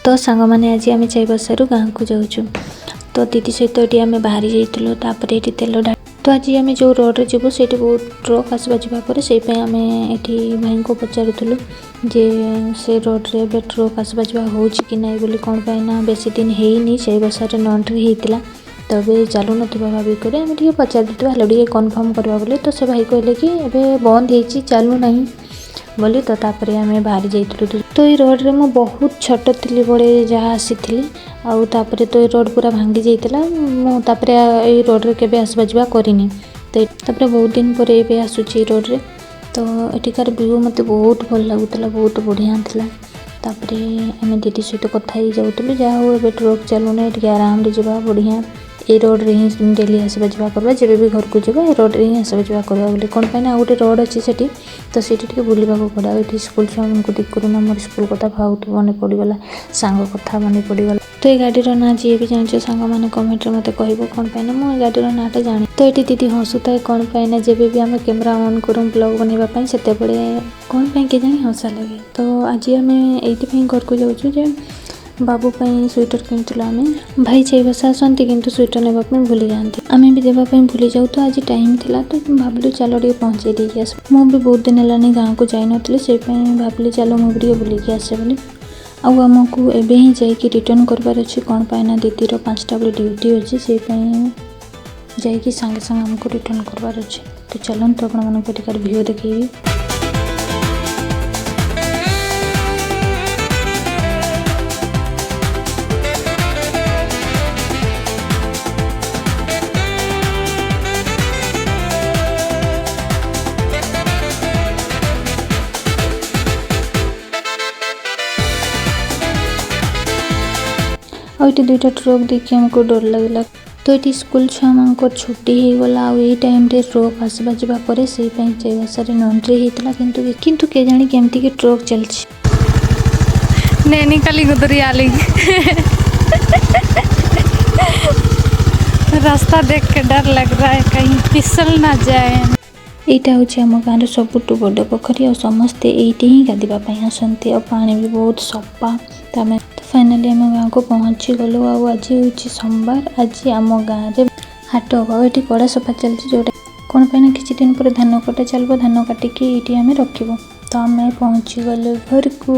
तो सांग मैंने आज आम चाईबसारू गाँव को जाऊँ तो दीदी सहित ये आम बाहरी जाइलु तापर ये तेल ढा तो आज आम जो रोड्रे जीवु से बहुत ट्रक आसवा जावापर से आम ये भाई को पचारूलु जे से रोड्रे ट्रक आसवा जा हो कि ना बोली कौन पाइना बेसी दिन है चाईबसार नंट्री होता तो ये चलू ना भाविक आम टे पचार देते कन्फर्म करवा बोले तो से भाई कहले कि एबे बंद हो चलू ना बोली तो तापर आम बाहरी जाइलु तो ये रोड्रे मु बहुत छोट थी बड़े जहाँ आसी आउ तापर तो ये रोड पूरा भांगी जाइला मुझे ये रोड्रे केबे आसवा जावा करनी तो तापर बहुत दिन पर ये आसूची रोड्रे तो एटिकार व्यू मत बहुत भल लगुला बहुत बढ़िया था तापर आम दीदी सहित कथा ही जाऊँ जहाँ हो ए ट्रक चलूना टे आराम से जावा बढ़िया ये रोड रे ही डेली आसवा जावा करवा जब भी घर को जावा ये रोड रे ही आसवा जावा करवा बोले कौन पाई ना गोटे रोड अच्छी से तो सीटी बुलवा पड़ा ये स्कूल छुआ को देखना मोर स्कूल कथा बहुत मन पड़गला सांग कथा मन पड़गला तो ये गाड़ी ना जी भी जान सांग मैंने कमेंट मत कह कौन पाई मुझे गाड़ी नाटा जानी तो ये दीदी हसुए कौन पाई जब भी आम कैमेरा ऑन करूँ ब्लॉग बनवाई से कौन पाई के जानी हसा लगे तो आज आम ये घर को जाऊँ बाबू स्वेटर किणुला आम भाई चाईबसा आसती किंतु स्वेटर नापी भूली जाती आम भी देवाई भूली जाऊ तो आज टाइम थिला तो भाविलु चलो टे पहुँचे देकी आस मुझे बहुत दिन है गाँव को जाई नी से भाविली चलो मुझे बुलिकी आसे बोली आमको एवं ही जाकि रिटर्न करवार अच्छे कौन पाइना दीदीर 5टा बेले ड्यूटी अच्छे से जाकि सांगे सांगे आमको रिटर्न करवार अच्छे तो चलते आपको भिडियो देखी और 2टा ट्रक देखिए हमको डर लगला तो ये स्कूल छुआ मान छुट्टी हो गला ये टाइम रे ट्रक आसवा जावापर से चाईबसार नंट्री होता किंतु के जानी केमती के ट्रक चलती नैनी काली गुदरी आली रास्ता देख के डर लग रहा है कहीं फिसल ना जाए। यहाँ हूँ आम गाँव सबुठ बड़ पोखरी और समस्ते ये ही गाधवाई आसती और पानी भी बहुत सफा तो आम फाइनाली आम गाँव को पहुँची गलु आज हूँ सोमवार आज आम गाँव में हाट हम ये कड़ा सफा चलती जोटा कौन पाइना किसी दिन पर धान कटा चलो धान काटिकी ये आम रखू तो आम पहुँची गलु घर को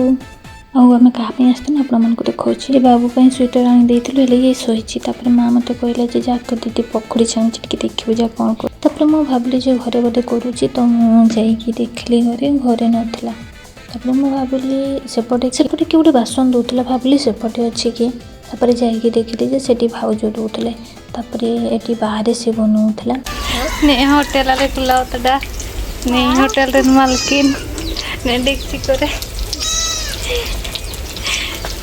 आम क्या आसते आपण देखा बाबू स्वेटर आनी ये शोची माँ मत कहला जा तो दीदी पकड़ी छाणी देखू जा कौन कर मुझे भाविली जो घरे बोधे करुँची तो मुझे देखली घरे नाला मुझे भाविली सेपटे किए गोटे बासन दूसरा भाविली सेपटे अच्छी कि जाकि देखिली से भाउज दूसरे ये बाहर से बनाऊला नहीं होटेल बुलाता नहीं होटेल मालकिन नहीं देखती करे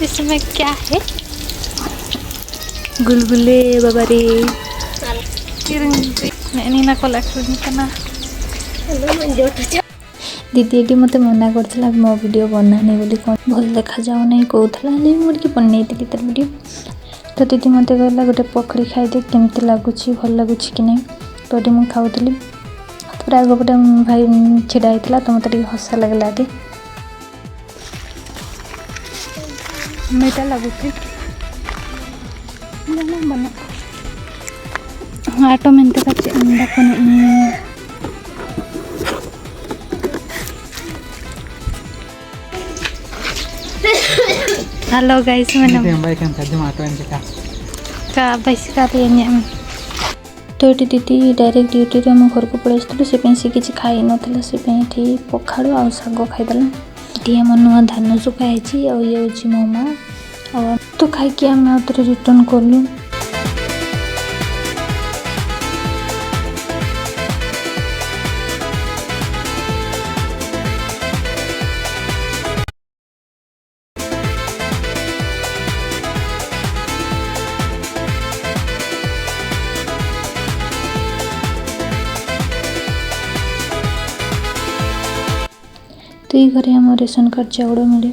इसमें क्या है गुलगुले बाबारे नीना कलेक्शन करना दीदी ये मत मना करता मो वीडियो बनानी बोली कौन भल देखा जाऊ ना कहला मुझे बनई तार वीडियो तो दीदी मत कहला गोटे पकड़ी खाईदे केमती लगुच भल लगुच कि नहीं तो ये मुझे खाऊली तो आगपटे भाई छिड़ा होता तो मत हसा लगला आगे मीठा लगुच बना ऑटोमेटिक हेलो गाइस मैंने तो ये दीदी डायरेक्ट ड्यूटी आम घर को पलि से किसी खाई नाला से पखाड़ आ शाग खाईदेला ये आम नुआ धान सुखाई ये हूँ मो माँ तो खाई आम आउे रिटर्न कलु तो ये घरे आम रेशन कार्ड चाउल मिले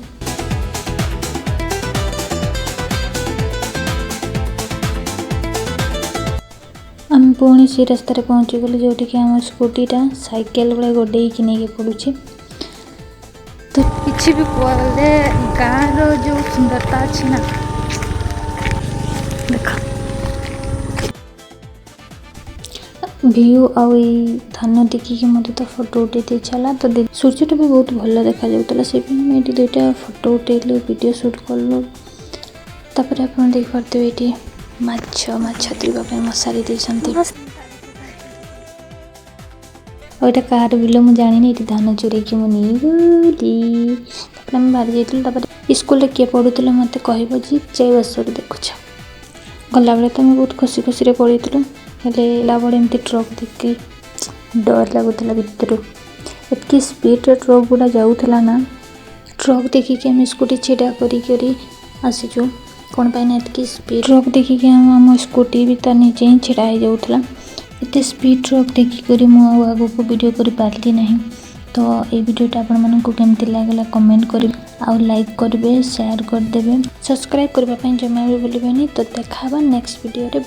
आम पुणी से रास्तार पहुँची गलु जो आम स्कूटीटा साइकेल भाई गोडे नहीं पड़ुचे तो କିଛି ବି କହିଲେ ଗାଁର ଯେଉଁ ସୁନ୍ଦରତା ଅଛି ନା ଦେଖ ଭିୟୁ ଆଉ ଏଇ ଧାନ ଦେଖିକି ମୋତେ ତ ଫଟୋ ଉଠେଇତେ ଇଚ୍ଛା ହେଲା। ତ ସୂର୍ଯ୍ୟଟା ବି ବହୁତ ଭଲ ଦେଖାଯାଉଥିଲା, ସେଇପାଇଁ ଆମେ ଏଠି ଦୁଇଟା ଫଟୋ ଉଠେଇଲୁ, ଭିଡ଼ିଓ ସୁଟ୍ କଲୁ। ତାପରେ ଆପଣ ଦେଖିପାରୁଥିବେ ଏଠି ମାଛ ଧରିବା ପାଇଁ ମଶାରୀ ଦେଇଛନ୍ତି। ଆଉ ଏଇଟା କାହାର ବିଲ ମୁଁ ଜାଣିନି, ଏଠି ଧାନ ଚୋରେଇକି ମୁଁ ନେଇଗଲି। ତାପରେ ଆମେ ବାହାରି ଯାଇଥିଲୁ। ତାପରେ ସ୍କୁଲରେ କିଏ ପଢ଼ୁଥିଲେ ମୋତେ କହିବ ଯେ ଜୟ ବର୍ଷରୁ ଦେଖୁଛ। ଗଲାବେଳେ ତ ଆମେ ବହୁତ ଖୁସିରେ ପଳେଇଥିଲୁ, ହେଲେ ଲାବେଳେ ଏମିତି ଟ୍ରକ୍ ଦେଖି ଡର ଲାଗୁଥିଲା ଭିତରୁ। ଏତିକି ସ୍ପିଡ଼ରେ ଟ୍ରକ୍ ଗୁଡ଼ା ଯାଉଥିଲା ନା, ଟ୍ରକ୍ ଦେଖିକି ଆମେ ସ୍କୁଟି ଛିଡ଼ା କରି ଆସିଛୁ। କ'ଣ ପାଇଁ ନା ଏତିକି ସ୍ପିଡ଼ ଟ୍ରକ୍ ଦେଖିକି ଆମ ସ୍କୁଟି ବି ତା ନିଜେ ହିଁ ଛିଡ଼ା ହେଇଯାଉଥିଲା। ଏତେ ସ୍ପିଡ଼ ଟ୍ରକ୍ ଦେଖିକରି ମୁଁ ଆଉ ଆଗକୁ ଭିଡ଼ିଓ କରିପାରିଲି ନାହିଁ। ତ ଏଇ ଭିଡ଼ିଓଟା ଆପଣମାନଙ୍କୁ କେମିତି ଲାଗିଲା କମେଣ୍ଟ କରିବେ, ଆଉ ଲାଇକ୍ କରିବେ, ସେୟାର କରିଦେବେ, ସବସ୍କ୍ରାଇବ୍ କରିବା ପାଇଁ ଜମା ବି ଭୁଲିବେନି। ତ ଦେଖା ହେବା ନେକ୍ସଟ ଭିଡ଼ିଓରେ।